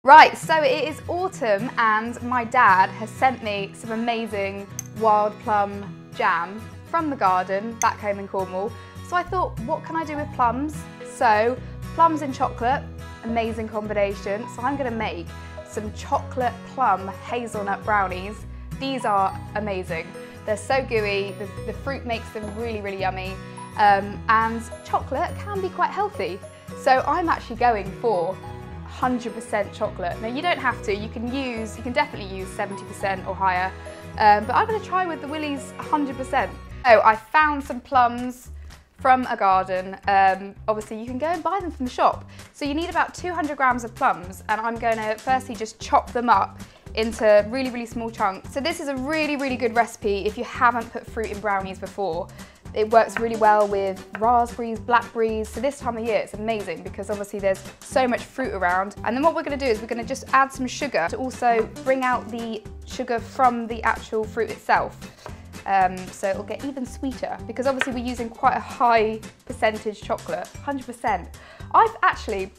Right, so it is autumn and my dad has sent me some amazing wild plum jam from the garden back home in Cornwall. So I thought, what can I do with plums? So plums and chocolate, amazing combination. So I'm going to make some chocolate plum hazelnut brownies. These are amazing. They're so gooey, the fruit makes them really, really yummy, and chocolate can be quite healthy. So I'm actually going for 100% chocolate. Now you don't have to, you can definitely use 70% or higher, but I'm going to try with the Willys 100%. So I found some plums from a garden. Obviously you can go and buy them from the shop. So you need about 200 grams of plums, and I'm going to firstly just chop them up into really, really small chunks. So this is a really, really good recipe if you haven't put fruit in brownies before. It works really well with raspberries, blackberries. So this time of year it's amazing because obviously there's so much fruit around. And then what we're going to do is we're going to just add some sugar to also bring out the sugar from the actual fruit itself. So it'll get even sweeter because obviously we're using quite a high percentage chocolate, 100%. I'm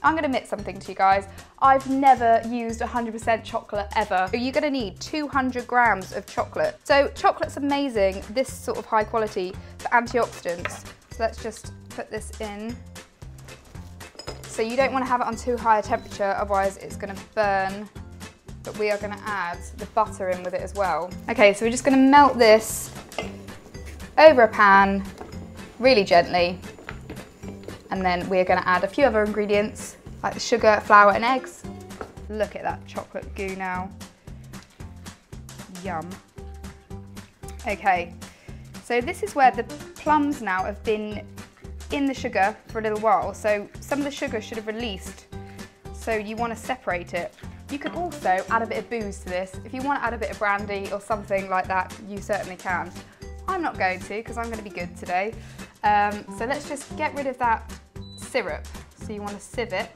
going to admit something to you guys. I've never used 100% chocolate ever. So you're going to need 200 grams of chocolate. So chocolate's amazing, this sort of high quality, for antioxidants. So let's just put this in. So you don't want to have it on too high a temperature, otherwise it's going to burn. But we are going to add the butter in with it as well. Okay, so we're just going to melt this over a pan really gently. And then we're going to add a few other ingredients like the sugar, flour and eggs. Look at that chocolate goo now. Yum. Okay, so this is where the plums now have been in the sugar for a little while. So some of the sugar should have released. So you want to separate it. You can also add a bit of booze to this. If you want to add a bit of brandy or something like that, you certainly can. I'm not going to because I'm going to be good today. So let's just get rid of that syrup. So you want to sieve it.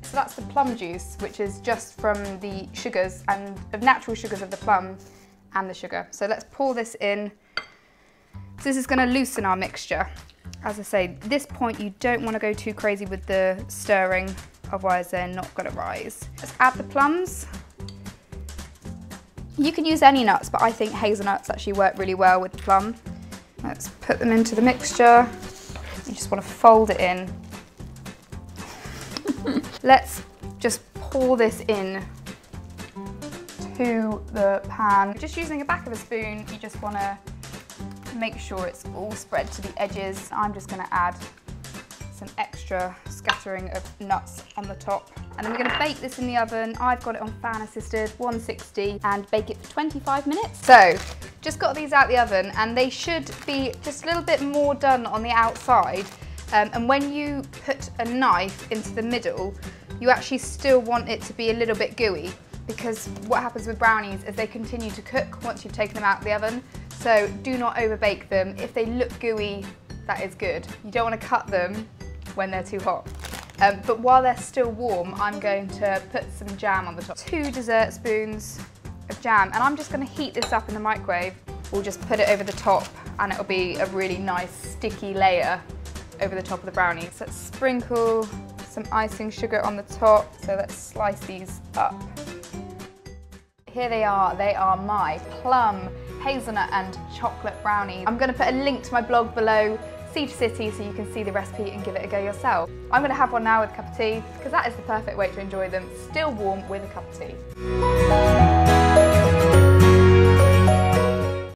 So that's the plum juice, which is just from the sugars and the natural sugars of the plum and the sugar. So let's pour this in. So this is going to loosen our mixture. As I say, at this point you don't want to go too crazy with the stirring, otherwise they're not going to rise. Let's add the plums. You can use any nuts, but I think hazelnuts actually work really well with the plum. Let's put them into the mixture. You just want to fold it in. Let's just pour this in to the pan. Just using the back of a spoon, you just want to make sure it's all spread to the edges. I'm just going to add some extra scattering of nuts on the top. And then we're going to bake this in the oven. I've got it on fan assisted, 160, and bake it for 25 minutes. So, just got these out the oven and they should be just a little bit more done on the outside. And when you put a knife into the middle, you actually still want it to be a little bit gooey, because what happens with brownies is they continue to cook once you've taken them out of the oven. So do not overbake them. If they look gooey, that is good. You don't want to cut them when they're too hot. But while they're still warm, I'm going to put some jam on the top. 2 dessert spoons of jam, and I'm just going to heat this up in the microwave. We'll just put it over the top and it'll be a really nice sticky layer over the top of the brownies. So let's sprinkle some icing sugar on the top. So let's slice these up. Here they are my plum, hazelnut and chocolate brownies. I'm going to put a link to my blog below, Siege City, so you can see the recipe and give it a go yourself. I'm going to have one now with a cup of tea, because that is the perfect way to enjoy them, still warm with a cup of tea.